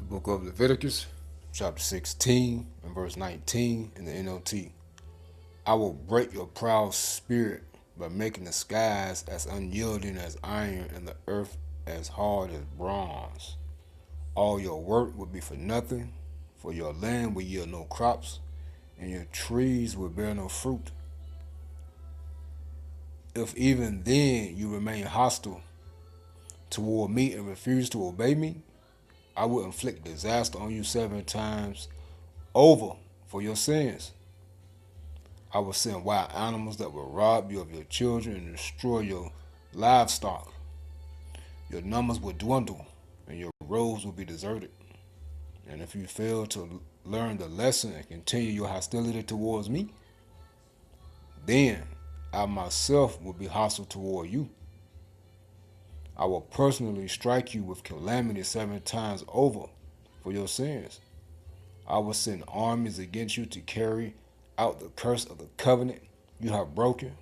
Book of Leviticus, chapter 16, and verse 19 in the NLT. I will break your proud spirit by making the skies as unyielding as iron and the earth as hard as bronze. All your work will be for nothing, for your land will yield no crops, and your trees will bear no fruit. If even then you remain hostile toward me and refuse to obey me, I will inflict disaster on you 7 times over for your sins. I will send wild animals that will rob you of your children and destroy your livestock. Your numbers will dwindle and your roads will be deserted. And if you fail to learn the lesson and continue your hostility towards me, then I myself will be hostile toward you. I will personally strike you with calamity 7 times over for your sins. I will send armies against you to carry out the curse of the covenant you have broken.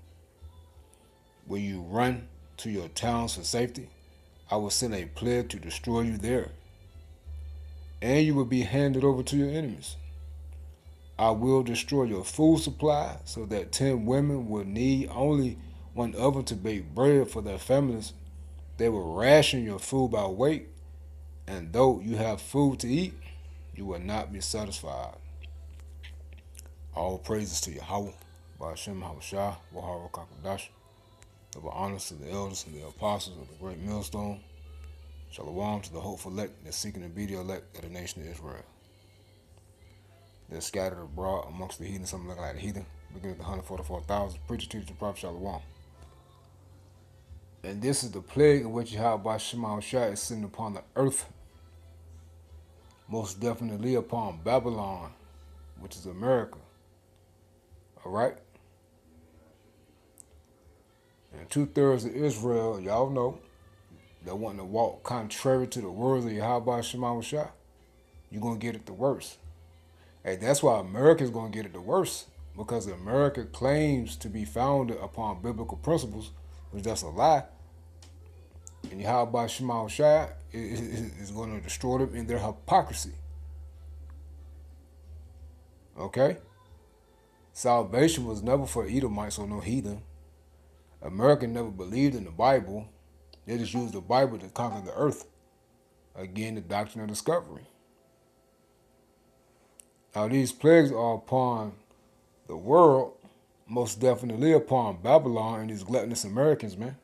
When you run to your towns for safety, I will send a plague to destroy you there, and you will be handed over to your enemies. I will destroy your food supply so that 10 women will need only one oven to bake bread for their families. They will ration your food by weight, and though you have food to eat, you will not be satisfied. All praises to Yahweh, Ba'ashem Hawashah, Wahara Kakadash. Double honors to the elders and the apostles of the great millstone. Shalom to the hopeful elect that's seeking to be the elect of the nation of Israel. They're scattered abroad amongst the heathen, something like a heathen, beginning with the 144,000. Preacher, teacher, prophet, Shalom. And this is the plague in which Yahweh Shema Shah is sitting upon the earth, most definitely upon Babylon, which is America. Alright? And 2/3 of Israel, y'all know, that want to walk contrary to the words of Yahweh Shema Shah, you're going to get it the worst. Hey, that's why America's going to get it the worst, because America claims to be founded upon biblical principles, which that's a lie. And Yahweh Shema Shah is going to destroy them in their hypocrisy. Okay? Salvation was never for Edomites or no heathen. America never believed in the Bible. They just used the Bible to conquer the earth. Again, the doctrine of discovery. Now, these plagues are upon the world, most definitely upon Babylon and these gluttonous Americans, man.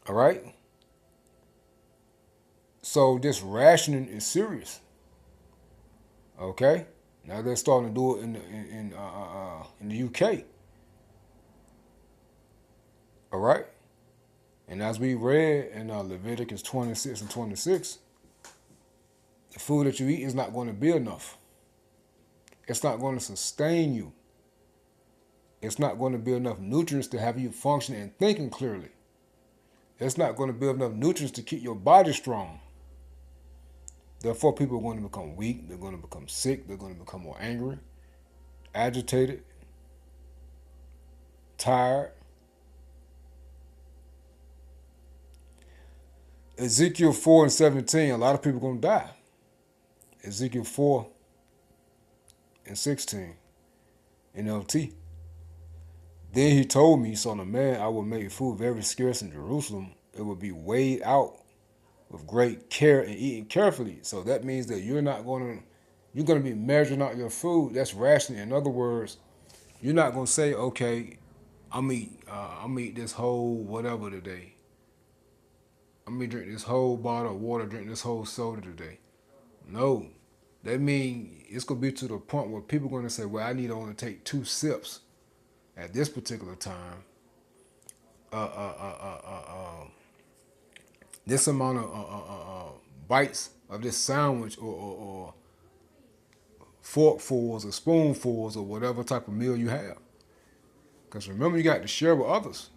All right? So this rationing is serious. Okay? Now they're starting to do it in the UK. All right? And as we read in Leviticus 26 and 26, the food that you eat is not going to be enough. It's not going to sustain you. It's not going to be enough nutrients to have you functioning and thinking clearly. It's not going to be enough nutrients to keep your body strong. Therefore, people are going to become weak. They're going to become sick. They're going to become more angry, agitated, tired. Ezekiel 4 and 17, a lot of people are going to die. Ezekiel 4 and 16, NLT. Then he told me, son of man, I will make food very scarce in Jerusalem. It will be weighed out with great care and eaten carefully. So that means that you're going to be measuring out your food. That's rationing. In other words, you're not going to say, okay, I'm eat this whole whatever today. I'm going to drink this whole bottle of water, drink this whole soda today. No. That means it's going to be to the point where people are going to say, well, I need to only take 2 sips at this particular time. This amount of bites of this sandwich or forkfuls or spoonfuls or whatever type of meal you have. Because remember, you got to share with others.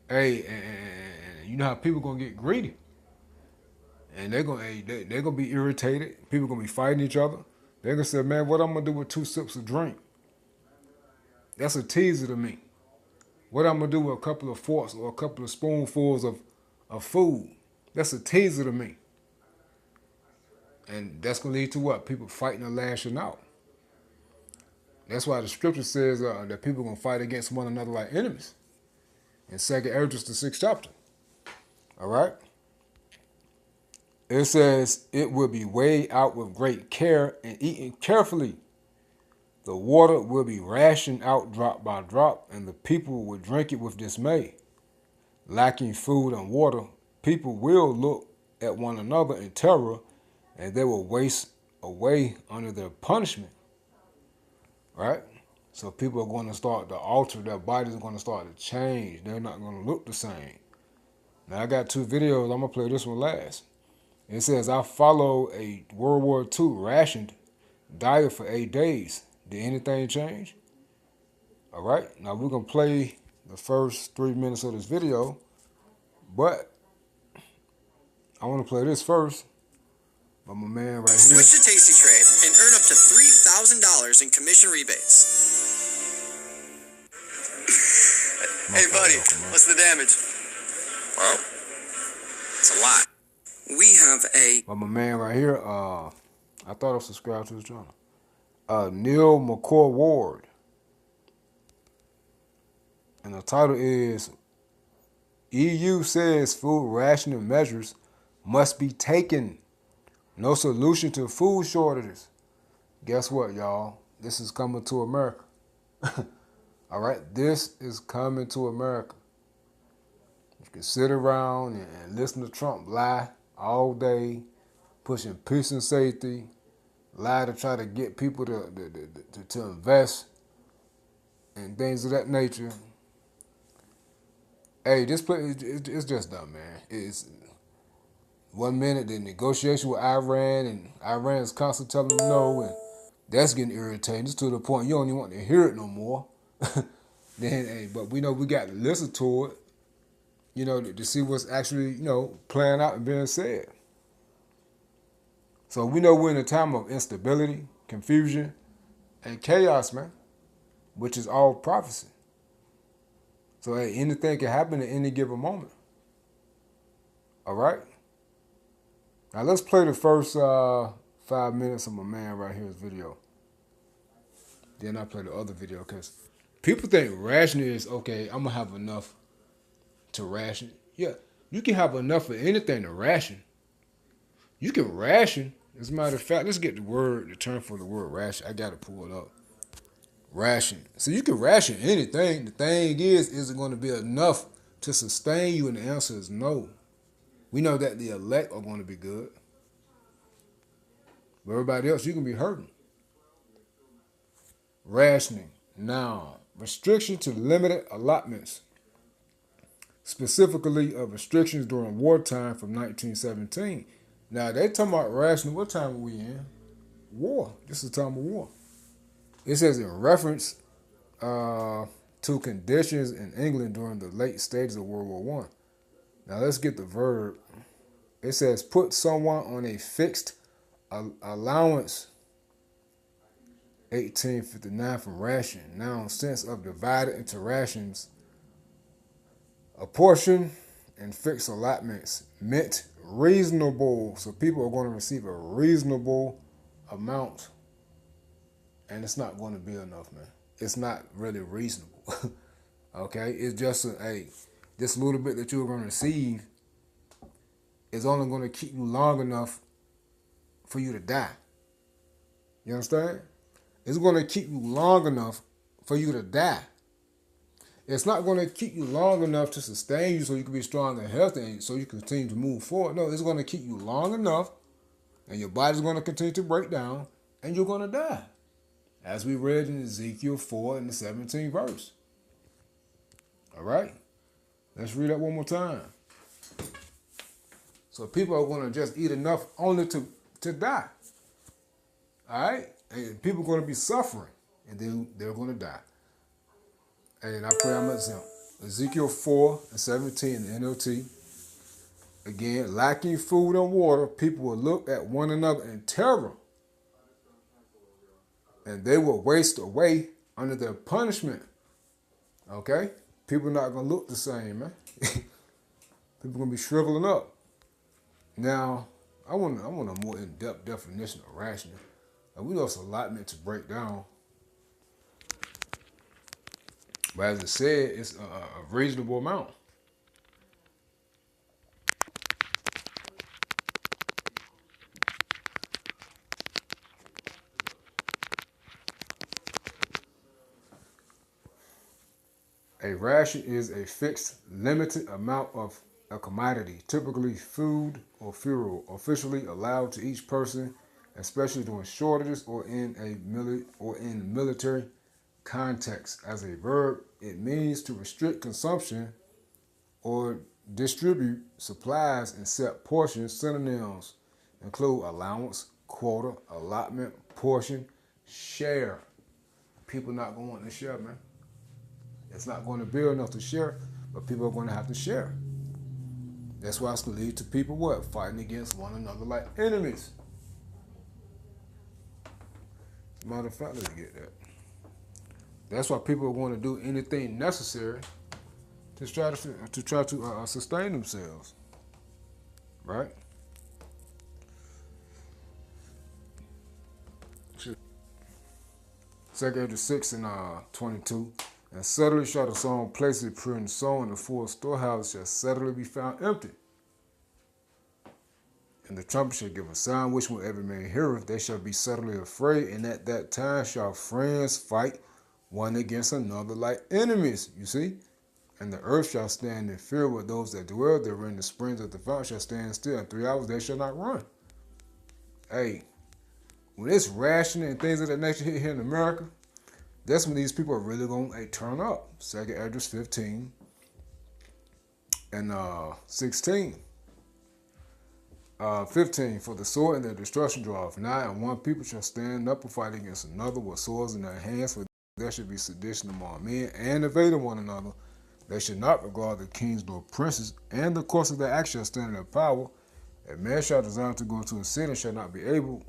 Hey, and you know how people going to get greedy. And they're gonna be irritated. People gonna be fighting each other. They're gonna say, man, what I'm gonna do with 2 sips of drink? That's a teaser to me. What I'm gonna do with a couple of forks or a couple of spoonfuls of food? That's a teaser to me. And that's going to lead to what? People fighting and lashing out. That's why the scripture says that people are going to fight against one another like enemies. In 2nd Ezra, the 6th chapter. All right? It says, it will be weighed out with great care and eaten carefully. The water will be rationed out drop by drop, and the people will drink it with dismay. Lacking food and water, people will look at one another in terror, and they will waste away under their punishment. Right? So people are going to start to alter, their bodies are going to start to change. They're not going to look the same. Now, I got 2 videos. I'm going to play this one last. It says, I follow a World War II rationed diet for 8 days. Did anything change? All right. Now, we're going to play the first 3 minutes of this video. But I want to play this first. By my man right here. Switch to Tasty Trade and earn up to $3,000 in commission rebates. Hey, buddy, what's the damage? Well, it's a lot. We have a... By my man right here, I thought I was subscribed to his channel. Neil McCoy Ward. And the title is, EU says food rationing measures must be taken. No solution to food shortages. Guess what, y'all? This is coming to America. All right? This is coming to America. You can sit around and listen to Trump lie all day, pushing peace and safety, lie to try to get people to invest and things of that nature. Hey, this place, it's just dumb, man. It's 1 minute, the negotiation with Iran, and Iran is constantly telling them no, and that's getting irritating. It's to the point you don't even want to hear it no more. Then, hey, but we know we got to listen to it, you know, to see what's actually, you know, playing out and being said. So we know we're in a time of instability, confusion, and chaos, man, which is all prophecy. So, hey, anything can happen at any given moment. All right? Now, let's play the first 5 minutes of my man right here's video. Then I play the other video because people think rationing is, okay, I'm going to have enough to ration. Yeah, you can have enough of anything to ration. You can ration. As a matter of fact, let's get the term for the word ration. I got to pull it up. Ration. So you can ration anything. The thing is it going to be enough to sustain you? And the answer is no. We know that the elect are going to be good. But everybody else, you can be hurting. Rationing. Now, restriction to limited allotments. Specifically of restrictions during wartime from 1917. Now, they talking about rationing. What time are we in? War. This is a time of war. It says in reference to conditions in England during the late stages of World War I. Now, let's get the verb. It says, put someone on a fixed allowance, 1859 from ration. Now, sense of divided into rations, a portion and fixed allotments meant reasonable. So people are going to receive a reasonable amount. And it's not going to be enough, man. It's not really reasonable. Okay? It's just, this little bit that you're going to receive is only going to keep you long enough for you to die. You understand? It's going to keep you long enough for you to die. It's not going to keep you long enough to sustain you so you can be strong and healthy and so you can continue to move forward. No, it's going to keep you long enough and your body's going to continue to break down and you're going to die. As we read in Ezekiel 4 in the 17th verse. All right? Let's read that one more time. So people are going to just eat enough only to die. All right? And people are going to be suffering. And then they're going to die. And I pray I'm exempt. Ezekiel 4 and 17 in the NLT. Again, lacking food and water, people will look at one another in terror. And they will waste away under their punishment. Okay? People are not going to look the same, man. People are going to be shriveling up. Now, I want a more in-depth definition of rationing. We know it's a lot meant to break down, but as it said, it's a reasonable amount. A ration is a fixed, limited amount of a commodity, typically food or fuel, officially allowed to each person, especially during shortages or in military context. As a verb, it means to restrict consumption or distribute supplies in set portions. Synonyms include allowance, quota, allotment, portion, share. People not going to want to share, man. It's not going to be enough to share, but people are going to have to share. That's why it's going to lead to people what? Fighting against one another like enemies. Matter of fact, let's get that. That's why people are going to do anything necessary to try to sustain themselves, right? Second Ezra 6 and 22. And suddenly shall the song places appearing sown in the full storehouse shall suddenly be found empty. And the trumpet shall give a sound, which when every man heareth, they shall be suddenly afraid, and at that time shall friends fight one against another like enemies. You see? And the earth shall stand in fear with those that dwell therein. The springs of the fountain shall stand still. In 3 hours they shall not run. Hey, when it's rationing and things of that nature here in America, that's when these people are really going to turn up. Second Ezra 15 and 16. 15. For the sword and their destruction draweth nigh, and one people shall stand up and fight against another with swords in their hands, for there should be sedition among men, and evading one another. They should not regard the kings nor princes, and the course of their action shall stand in their power. A man shall desire to go into a city and shall not be able,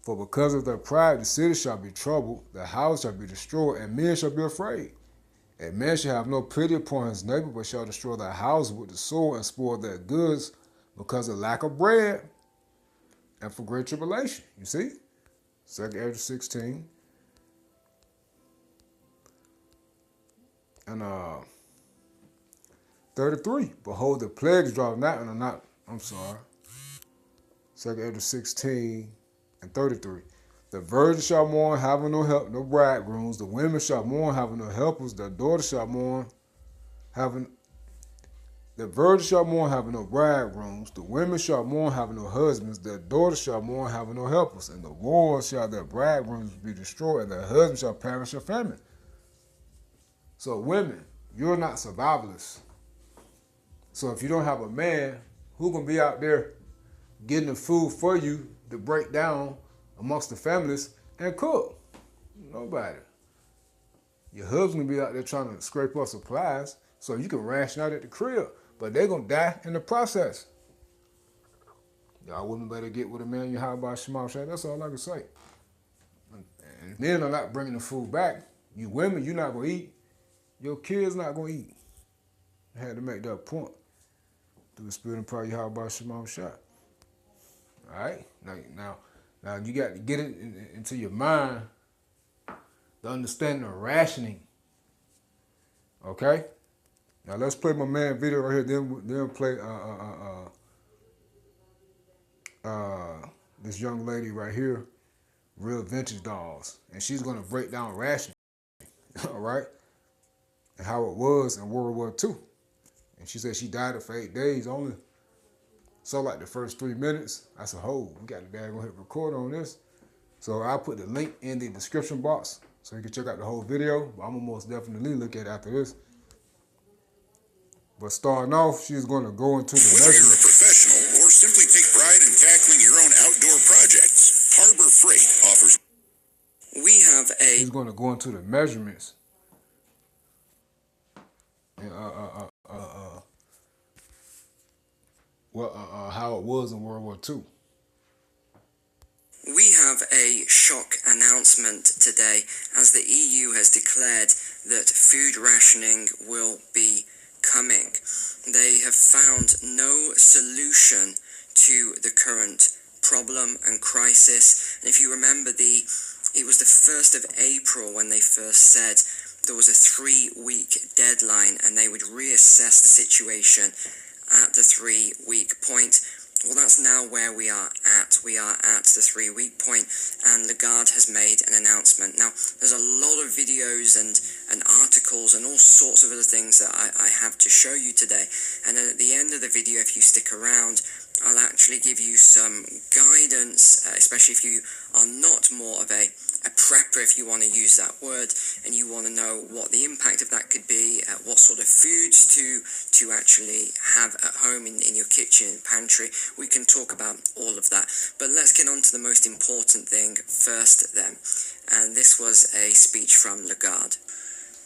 for because of their pride the city shall be troubled, the house shall be destroyed, and men shall be afraid. A man shall have no pity upon his neighbor, but shall destroy their house with the sword and spoil their goods, because of lack of bread and for great tribulation. You see? 2 Ezra 16 and 33. Behold, the plagues draw not and are not. I'm sorry. 2 Ezra 16 and 33. The virgins shall mourn, having no help, no bridegrooms. The women shall mourn, having no helpers. The daughters shall mourn, having the virgins shall mourn, having no bridegrooms. The women shall mourn, having no husbands. Their daughters shall mourn, having no helpers. And the wars shall their bridegrooms be destroyed, and their husbands shall perish of famine. So women, you're not survivalists. So if you don't have a man, who can be out there getting the food for you to break down amongst the families and cook? Nobody. Your husband will be out there trying to scrape up supplies so you can ration out at the crib. But they're going to die in the process. Y'all women better get with a man you hire by Shema Shah. That's all I can say. And men are not bringing the food back. You women, you're not going to eat. Your kids not going to eat. I had to make that point. Through the spirit and power you hire by Shema Shah. All right? Now you got to get it into your mind, the understanding of rationing. Okay? Now let's play my man video right here. Then play this young lady right here, Real Vintage Dolls, and she's gonna break down rationing, all right, and how it was in World War II. And she said she died for 8 days only. So like the first 3 minutes, I said, "Oh, we got to go hit record on this." So I'll put the link in the description box so you can check out the whole video. But I'm gonna most definitely look at it after this. But starting off, she's going to go into the Whether you're a professional or simply take pride in tackling your own outdoor projects, Harbor Freight offers. We have a. She's going to go into the measurements and how it was in World War II. We have a shock announcement today as the EU has declared that food rationing will be coming. They have found no solution to the current problem and crisis. And if you remember, it was the 1st of April when they first said there was a 3-week deadline and they would reassess the situation at the 3-week point. Well, that's now where we are at. We are at the 3-week point, and Lagarde has made an announcement. Now, there's a lot of videos and articles and all sorts of other things that I have to show you today. And then at the end of the video, if you stick around, I'll actually give you some guidance, especially if you are not more of a prepper, if you want to use that word, and you want to know what the impact of that could be, what sort of foods to actually have at home in your kitchen and pantry. We can talk about all of that. But let's get on to the most important thing first then. And this was a speech from Lagarde.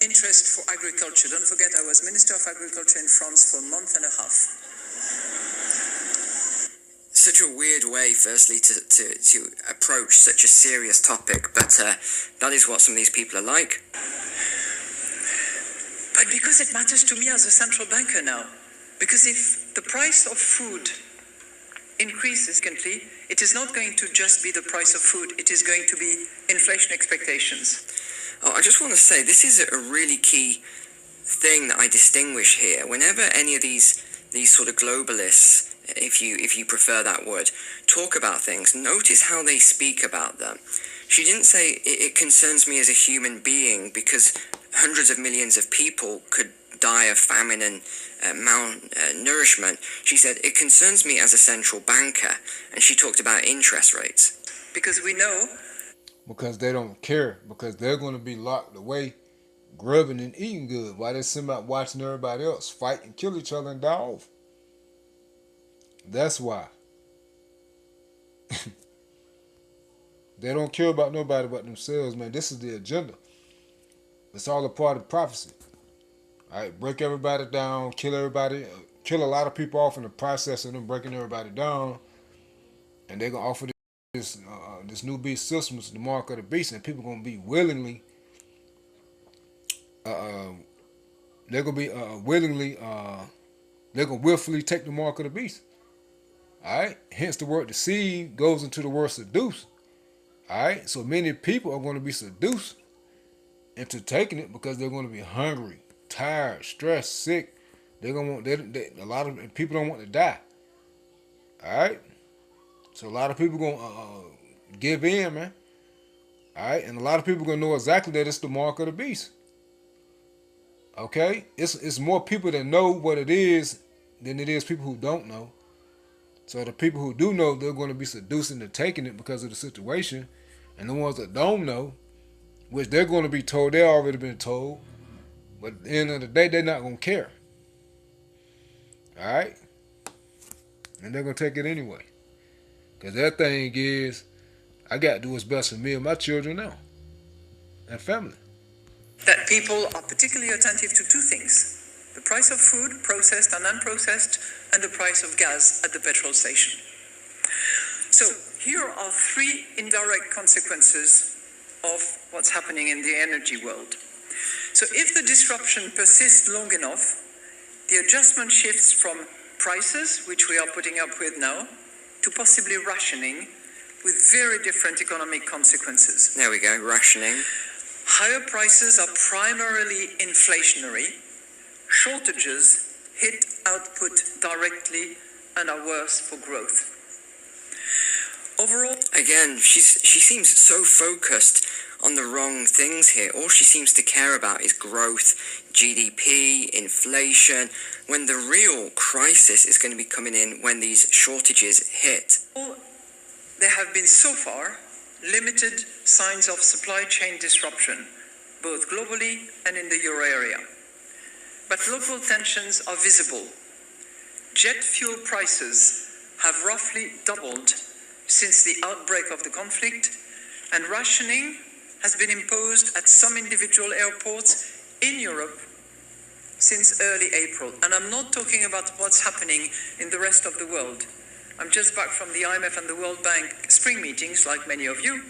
Interest for agriculture. Don't forget, I was Minister of Agriculture in France for a month and a half. Such a weird way, firstly, to approach such a serious topic, but that is what some of these people are like. But because it matters to me as a central banker now. Because if the price of food increases significantly, it is not going to just be the price of food, it is going to be inflation expectations. Oh, I just want to say, this is a really key thing that I distinguish here. Whenever any of these sort of globalists, if you prefer that word, talk about things, notice how they speak about them. She didn't say it concerns me as a human being because hundreds of millions of people could die of famine and malnourishment. She said it concerns me as a central banker, and she talked about interest rates. Because we know. Because they don't care, because they're going to be locked away, grubbing and eating good, while they're sitting out watching everybody else fight and kill each other and die off. That's why. They don't care about nobody but themselves, man. This is the agenda. It's all a part of prophecy. All right, break everybody down, kill everybody, kill a lot of people off in the process of them breaking everybody down, and they're gonna offer this new beast system, the mark of the beast, and people gonna be willingly. They're gonna be willingly. They're gonna willfully take the mark of the beast. All right. Hence, the word deceive goes into the word seduce. All right. So many people are going to be seduced into taking it because they're going to be hungry, tired, stressed, sick. They're gonna want. A lot of people don't want to die. All right. So a lot of people gonna give in, man. All right, and a lot of people gonna know exactly that it's the mark of the beast. Okay, it's more people that know what it is than it is people who don't know. So the people who do know, they're going to be seduced into taking it because of the situation, and the ones that don't know, which they're going to be told, they've already been told, but at the end of the day, they're not going to care. All right, and they're going to take it anyway, because their thing is, I got to do what's best for me and my children now, and family. That people are particularly attentive to two things: the price of food, processed and unprocessed, and the price of gas at the petrol station. So here are three indirect consequences of what's happening in the energy world. So if the disruption persists long enough, the adjustment shifts from prices, which we are putting up with now, to possibly rationing, with very different economic consequences. There we go, rationing. Higher prices are primarily inflationary. Shortages hit output directly and are worse for growth. Overall, again, she seems so focused on the wrong things here. All she seems to care about is growth, GDP, inflation, when the real crisis is going to be coming in when these shortages hit. There have been so far limited signs of supply chain disruption, both globally and in the euro area. But local tensions are visible. Jet fuel prices have roughly doubled since the outbreak of the conflict, and rationing has been imposed at some individual airports in Europe since early April. And I'm not talking about what's happening in the rest of the world. I'm just back from the IMF and the World Bank spring meetings, like many of you,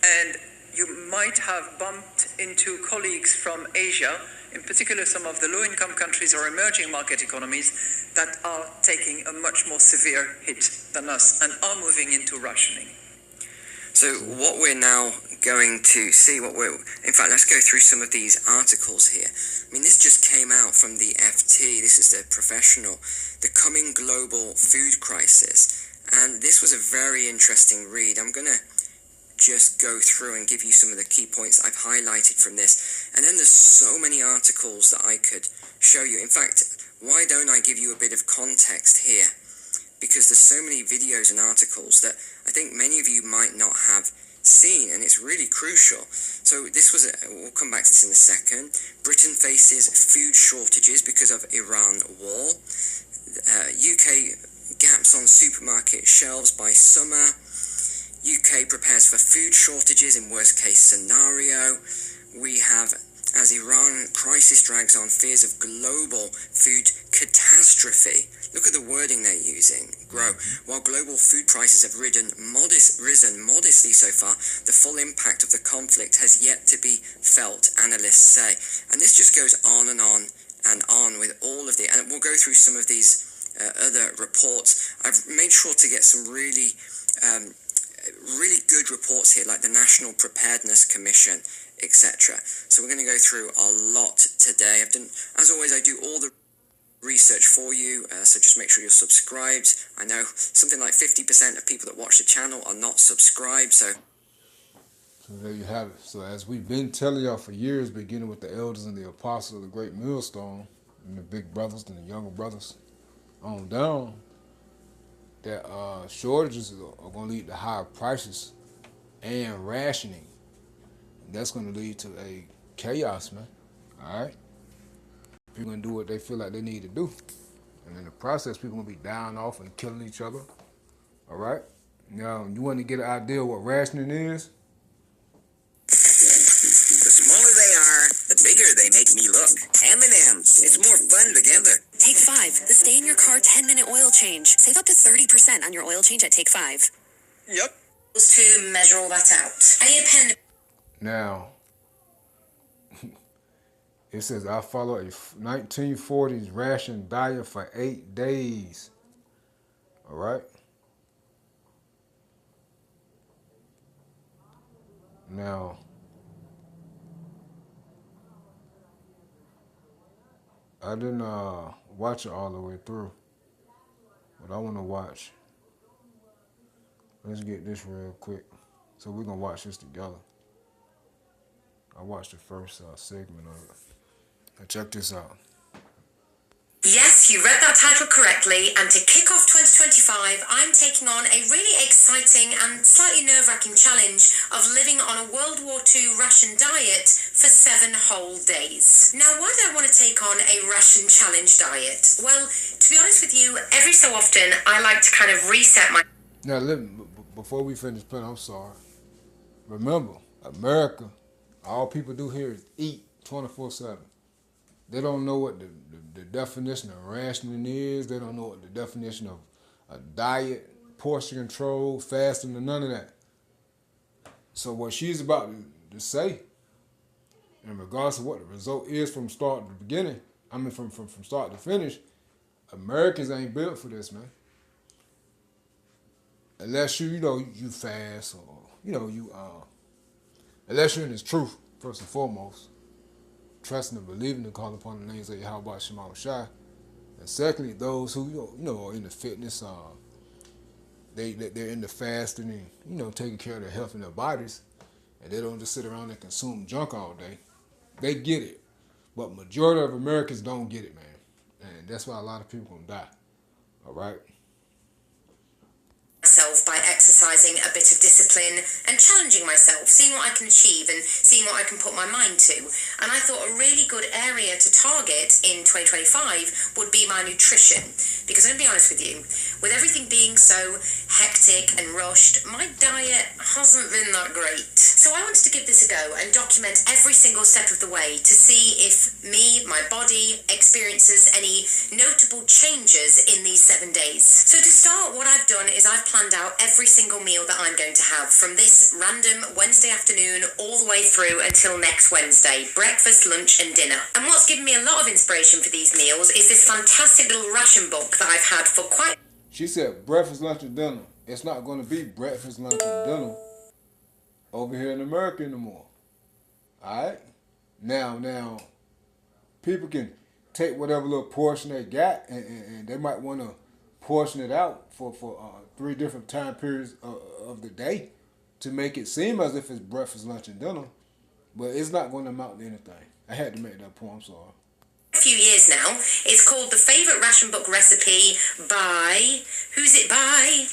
and you might have bumped into colleagues from Asia in particular some of the low-income countries or emerging market economies that are taking a much more severe hit than us and are moving into rationing. So what we're now going to see, in fact, let's go through some of these articles here. I mean, this just came out from the FT, this is the professional, the coming global food crisis. And this was a very interesting read. I'm going to just go through and give you some of the key points I've highlighted from this. And then there's so many articles that I could show you. In fact, why don't I give you a bit of context here? Because there's so many videos and articles that I think many of you might not have seen, and it's really crucial. So this was, we'll come back to this in a second. Britain faces food shortages because of Iran war. UK gaps on supermarket shelves by summer. UK prepares for food shortages in worst case scenario. We have, as Iran crisis drags on, fears of global food catastrophe. Look at the wording they're using. Grow. While global food prices have risen modestly so far, the full impact of the conflict has yet to be felt, analysts say. And this just goes on and on and on with all of the, and we'll go through some of these other reports. I've made sure to get some really good reports here, like the National Preparedness Commission, etc. So we're going to go through a lot today. As always, I do all the research for you, so just make sure you're subscribed. I know something like 50% of people that watch the channel are not subscribed, so there you have it. So as we've been telling y'all for years, beginning with the elders and the apostles of the great millstone, and the big brothers and the younger brothers on down, that shortages are going to lead to higher prices and rationing. And that's going to lead to a chaos, man. All right? People going to do what they feel like they need to do. And in the process, people going to be dying off and killing each other. All right? Now, you want to get an idea of what rationing is? The smaller they are, the bigger they make me look. M&M's. It's more fun together. Take 5. The stay in your car 10-minute oil change. Save up to 30% on your oil change at Take 5. Yep. To measure all that out. I need a pen. Now, it says, I follow a 1940s ration diet for 8 days. All right? Now, I didn't watch it all the way through, but I want to watch. Let's get this real quick. So we're going to watch this together. I watched the first segment of it. Now check this out. Yes, you read that title correctly, and to kick off 2025, I'm taking on a really exciting and slightly nerve-wracking challenge of living on a World War II ration diet for 7 whole days. Now, why do I want to take on a ration challenge diet? Well, to be honest with you, every so often, I like to kind of reset my... Now, before we finish playing, I'm sorry. Remember, America, all people do here is eat 24/7. They don't know what the definition of rationing is. They don't know what the definition of a diet, portion control, fasting, and none of that. So what she's about to say, in regards to what the result is from start to beginning, I mean from start to finish, Americans ain't built for this, man. Unless you fast, or unless you're in this truth first and foremost, trusting and believing and calling upon the names of Yahweh Shema Shai. And secondly, those who are in the fitness, they're in the fasting and taking care of their health and their bodies, and they don't just sit around and consume junk all day. They get it, but majority of Americans don't get it, man, and that's why a lot of people gonna die. All right. Myself by exercising a bit of discipline and challenging myself, seeing what I can achieve and seeing what I can put my mind to. And I thought a really good area to target in 2025 would be my nutrition. Because I'm going to be honest with you, with everything being so hectic and rushed, my diet hasn't been that great. So I wanted to give this a go and document every single step of the way to see if my body, experiences any notable changes in these 7 days. So to start, what I've done is I've planned out every single meal that I'm going to have from this random Wednesday afternoon all the way through until next Wednesday, breakfast, lunch and dinner. And what's given me a lot of inspiration for these meals is this fantastic little ration book that I've had for quite... She said breakfast, lunch, and dinner. It's not going to be breakfast, lunch, and dinner over here in America anymore. Alright? Now, people can take whatever little portion they got and they might want to portion it out for 3 different time periods of the day to make it seem as if it's breakfast, lunch, and dinner. But it's not going to amount to anything. I had to make that point, I'm sorry. Few years now. It's called The Favourite Ration Book Recipe by... Who's it by?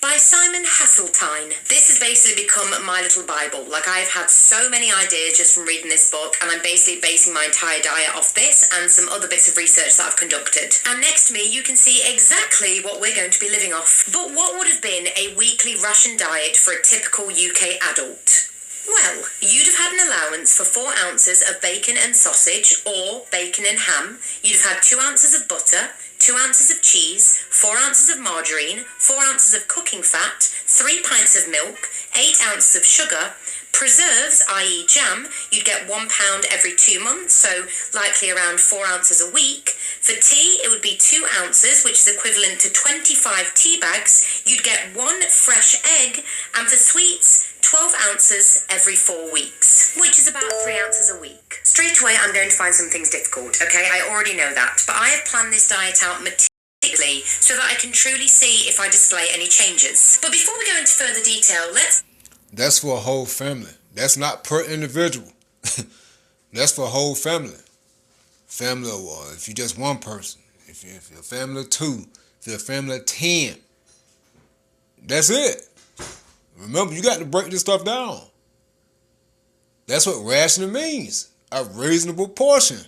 By Simon Hasseltine. This has basically become my little Bible. Like, I've had so many ideas just from reading this book, and I'm basically basing my entire diet off this and some other bits of research that I've conducted. And next to me, you can see exactly what we're going to be living off. But what would have been a weekly ration diet for a typical UK adult? Well, you'd have had an allowance for 4 ounces of bacon and sausage, or bacon and ham. You'd have had 2 ounces of butter, 2 ounces of cheese, 4 ounces of margarine, 4 ounces of cooking fat, 3 pints of milk, 8 ounces of sugar, preserves, i.e. jam. You'd get £1 every 2 months, so likely around 4 ounces a week. For tea, it would be 2 ounces, which is equivalent to 25 tea bags. You'd get 1 fresh egg, and for sweets, 12 ounces every 4 weeks, which is about 3 ounces a week. Straight away, I'm going to find some things difficult, okay? I already know that, but I have planned this diet out meticulously so that I can truly see if I display any changes. But before we go into further detail, That's for a whole family. That's not per individual. That's for a whole family. Family, or if you're just one person, if you're a family of 2, if you're a family of 10, that's it. Remember, you got to break this stuff down. That's what rationing means. A reasonable portion.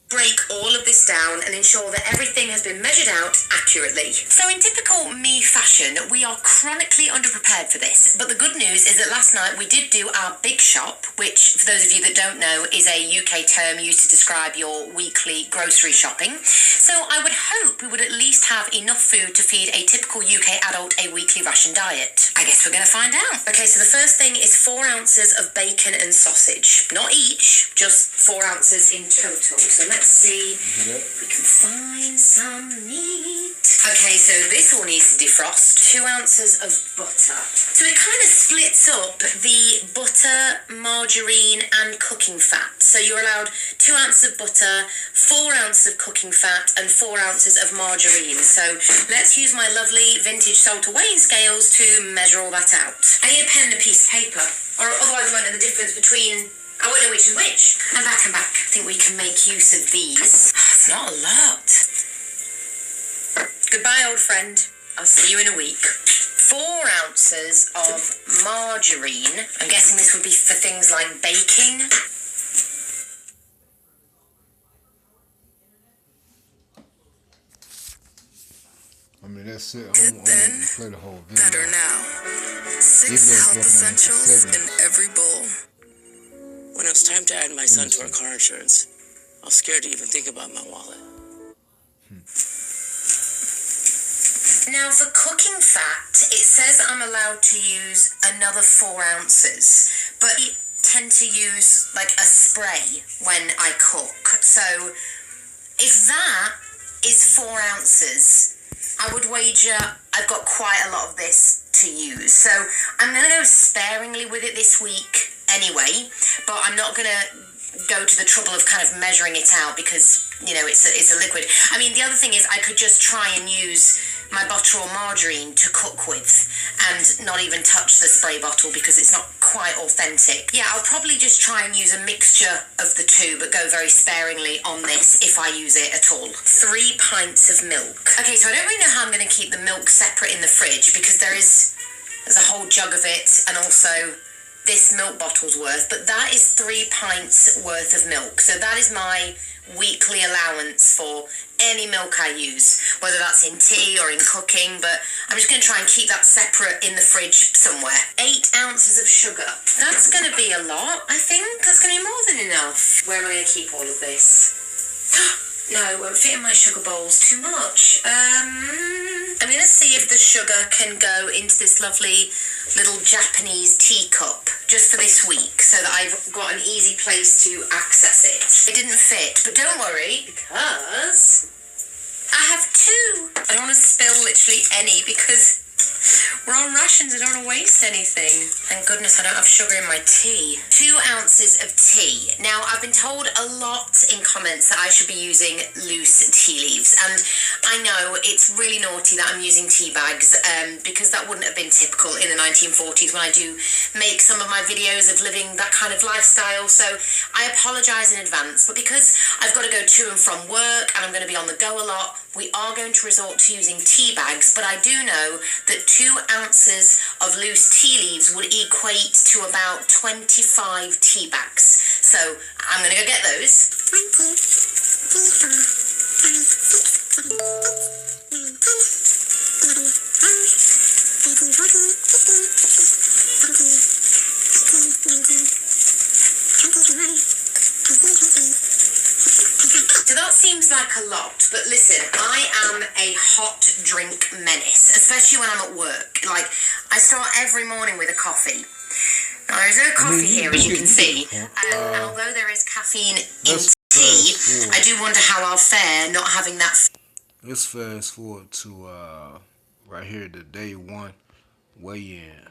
break all of this down and ensure that everything has been measured out accurately. So in typical me fashion, we are chronically underprepared for this, but the good news is that last night we did do our big shop, which for those of you that don't know is a UK term used to describe your weekly grocery shopping. So I would hope we would at least have enough food to feed a typical UK adult a weekly ration diet. I guess we're going to find out. Okay, so the first thing is 4 ounces of bacon and sausage. Not each, just 4 ounces in total. So let's see if we can find some meat. Okay, so this all needs to defrost. 2 ounces of butter. So it kind of splits up the butter, margarine and cooking fat. So you're allowed 2 ounces of butter, 4 ounces of cooking fat and 4 ounces of margarine. So let's use my lovely vintage Salter weighing scales to measure all that out. I need a pen and a piece of paper, or otherwise I won't know the difference between... I won't know which is which. And back and back. I think we can make use of these. It's not a lot. Goodbye, old friend. I'll see you in a week. 4 ounces of margarine. I'm guessing this would be for things like baking. I mean, that's it. Good then, play the whole video. better now. 6 health essentials in every bowl. When it was time to add my son to our car insurance, I was scared to even think about my wallet. Now for cooking fat, it says I'm allowed to use another 4 ounces, but I tend to use like a spray when I cook. So if that is 4 ounces, I would wager I've got quite a lot of this to use. So I'm going to go sparingly with it this week anyway, but I'm not going to go to the trouble of kind of measuring it out because, you know, it's a liquid. I mean, the other thing is I could just try and use my butter or margarine to cook with and not even touch the spray bottle because it's not quite authentic. Yeah, I'll probably just try and use a mixture of the two, but go very sparingly on this if I use it at all. 3 pints of milk. Okay, so I don't really know how I'm going to keep the milk separate in the fridge because there's a whole jug of it and also this milk bottle's worth, but that is 3 pints worth of milk. So that is my weekly allowance for any milk I use, whether that's in tea or in cooking, but I'm just going to try and keep that separate in the fridge somewhere. 8 ounces of sugar. That's going to be a lot, I think. That's going to be more than enough. Where am I going to keep all of this? No, it won't fit in my sugar bowls. Too much. I'm going to see if the sugar can go into this lovely little Japanese teacup just for this week so that I've got an easy place to access it. It didn't fit, but don't worry because I have 2. I don't want to spill literally any because we're on rations. I don't want to waste anything. Thank goodness I don't have sugar in my tea. 2 ounces of tea. Now, I've been told a lot in comments that I should be using loose tea leaves. And I know it's really naughty that I'm using tea bags because that wouldn't have been typical in the 1940s when I do make some of my videos of living that kind of lifestyle. So I apologise in advance. But because I've got to go to and from work and I'm going to be on the go a lot, we are going to resort to using tea bags. But I do know that 2 ounces of loose tea leaves would equate to about 25 tea bags. So I'm going to go get those. So that seems like a lot, but listen, I am a hot drink menace, especially when I'm at work. Like, I start every morning with a coffee. Now, there's no coffee here, as you can see, and although there is caffeine in tea, I do wonder how I'll fare not having that. Let's fast forward to right here, the day 1 weigh-in.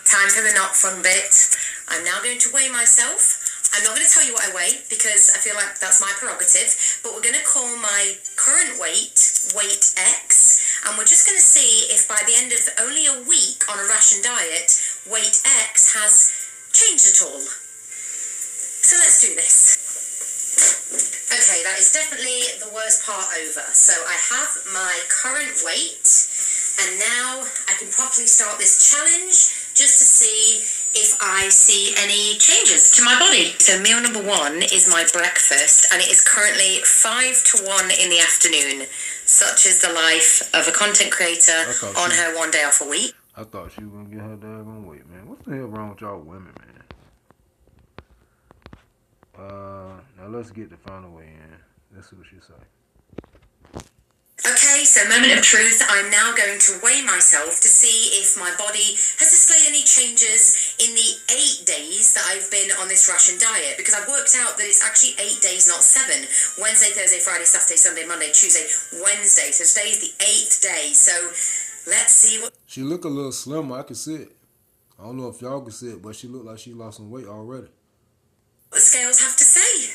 Time for the not fun bit. I'm now going to weigh myself. I'm not going to tell you what I weigh because I feel like that's my prerogative, but we're going to call my current weight, weight X, and we're just going to see if by the end of only a week on a ration diet, weight X has changed at all. So let's do this. Okay, that is definitely the worst part over. So I have my current weight, and now I can properly start this challenge just to see if I see any changes to my body. So meal number 1 is my breakfast, and it is currently 5 to 1 in the afternoon. Such is the life of a content creator on her 1 day off a week. I thought she was going to get her daggone weight, man. What the hell wrong with y'all women, man? Now let's get the final weigh in. Let's see what she say. Okay, so moment of truth. I'm now going to weigh myself to see if my body has displayed any changes in the 8 days that I've been on this ration diet, because I've worked out that it's actually 8 days, not 7. Wednesday, Thursday, Friday, Saturday, Sunday, Monday, Tuesday, Wednesday. So today is the 8th day. So let's see what... She look a little slimmer. I can see it. I don't know if y'all can see it, but she look like she lost some weight already. the scales have to say.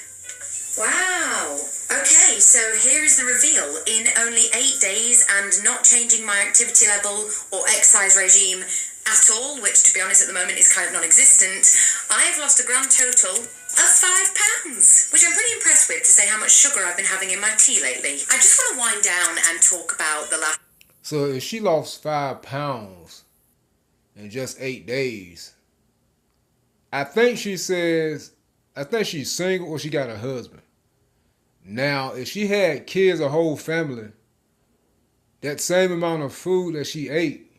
Wow. Okay, so here is the reveal. In only 8 days and not changing my activity level or exercise regime at all, which to be honest at the moment is kind of non-existent, I've lost a grand total of 5 pounds, which I'm pretty impressed with, to say how much sugar I've been having in my tea lately. I just want to wind down and talk about the last... So if she lost 5 pounds in just 8 days, I think she says, I think she's single or she got a husband. Now, if she had kids, a whole family, that same amount of food that she ate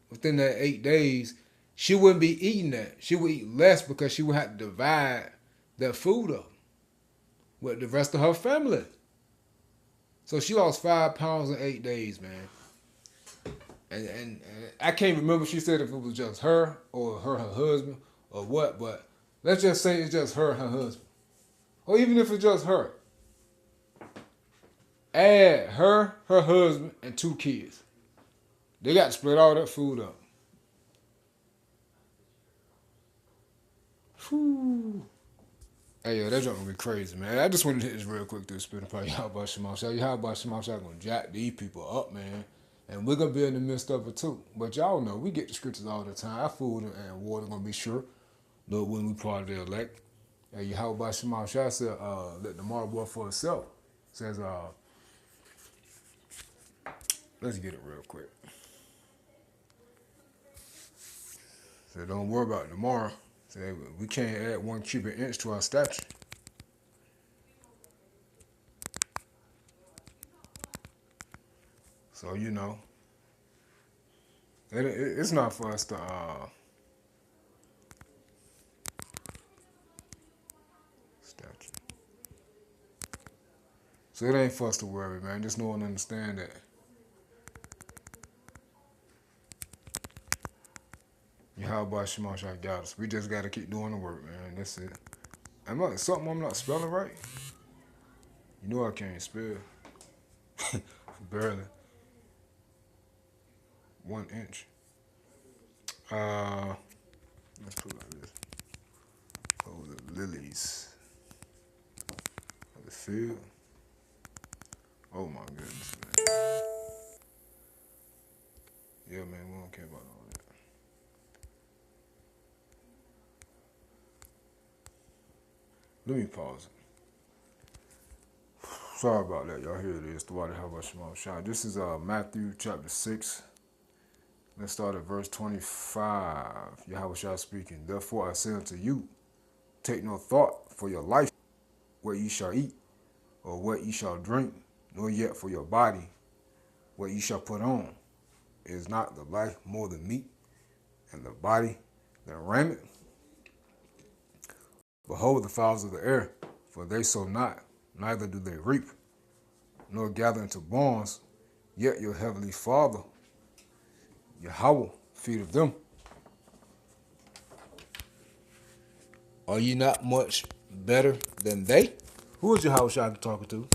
within that 8 days, she wouldn't be eating that. She would eat less because she would have to divide that food up with the rest of her family. So she lost 5 pounds in 8 days, man. And I can't remember if she said if it was just her or her husband or what, but let's just say it's just her and her husband. Or even if it's just her. Add her husband, and 2 kids. They got to split all that food up. Whew. Hey, yo, that junk gonna be crazy, man. I just wanted to hit this real quick through the spinning part. Y'all about Shemar Shah. Y'all about Shemar Shah gonna jack these people up, man. And we're gonna be in the midst of it too. But y'all know, we get the scriptures all the time. Our food and water gonna be sure. But when we part of the elect. Hey, Yahweh about Shemar Shah said, let the mark work for itself. Says, let's get it real quick. So don't worry about it tomorrow. We can't add 1 cubic inch to our stature. So, you know, it's not for us to stature. So it ain't for us to worry, man. Just know and understand that Yahweh Shema Shai got us. We just got to keep doing the work, man. That's it. Something I'm not spelling right. You know I can't spell. Barely. 1 inch. Let's put it like this. Oh, the lilies of the field. Oh my goodness, man. Yeah, man, we don't care about all that. Let me pause it. Sorry about that, y'all. Here it is. The water how about Shema Shai. This is Matthew chapter 6. Let's start at verse 25. Yahweh Shai speaking. Therefore I say unto you, take no thought for your life, what ye shall eat, or what ye shall drink, nor yet for your body, what ye shall put on. Is not the life more than meat, and the body than raiment? Behold the fowls of the air, for they sow not, neither do they reap, nor gather into barns, yet your heavenly Father, Yahweh, feedeth them. Are ye not much better than they? Who is Yahweh Shai talking to?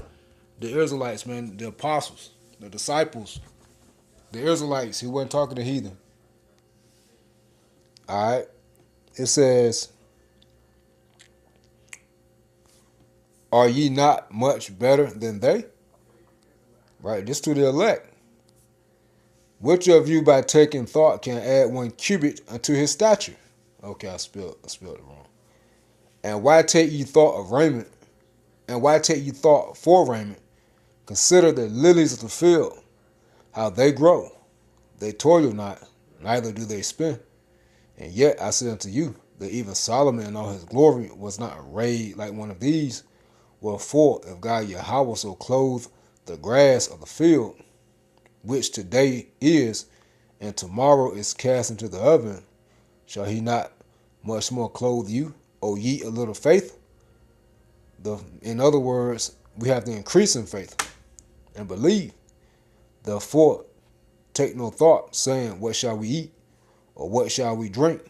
The Israelites, man, the apostles, the disciples, the Israelites. He wasn't talking to heathen. All right. It says, are ye not much better than they? Right. This to the elect. Which of you by taking thought can add 1 cubit unto his stature? Okay, I spelled it wrong. And why take ye thought of raiment? And why take ye thought for raiment? Consider the lilies of the field, how they grow. They toil not, neither do they spin. And yet I say unto you, that even Solomon in all his glory was not arrayed like one of these. Wherefore, if God Yahweh so clothe the grass of the field, which today is, and tomorrow is cast into the oven, shall he not much more clothe you, O ye a little faith? In other words, we have to increase in faith and believe. Therefore, take no thought, saying, what shall we eat? Or what shall we drink?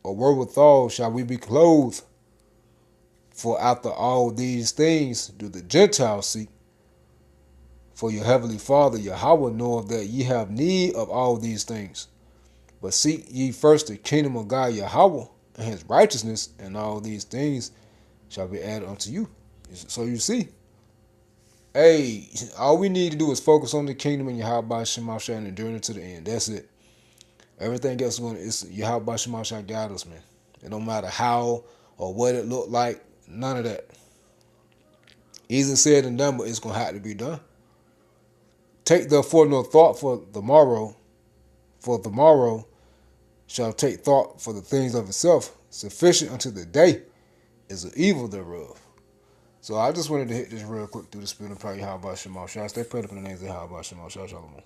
Or wherewithal shall we be clothed? For after all these things do the Gentiles seek. For your heavenly Father Yahweh knoweth that ye have need of all these things. But seek ye first the kingdom of God Yahweh and his righteousness, and all these things shall be added unto you. So you see, hey, all we need to do is focus on the kingdom and Yahweh Shema Shai and enduring it to the end. That's it. Everything else is Yahweh Shema Shai guide us, man. It don't matter how or what it looked like. None of that. Easy said and done, but it's going to have to be done. Take therefore no thought for the morrow shall take thought for the things of itself. Sufficient unto the day is the evil thereof. So I just wanted to hit this real quick through the spirit of power. How about Shema Shai? Stay prayed up in the names of how about Shema Shai. Shalom.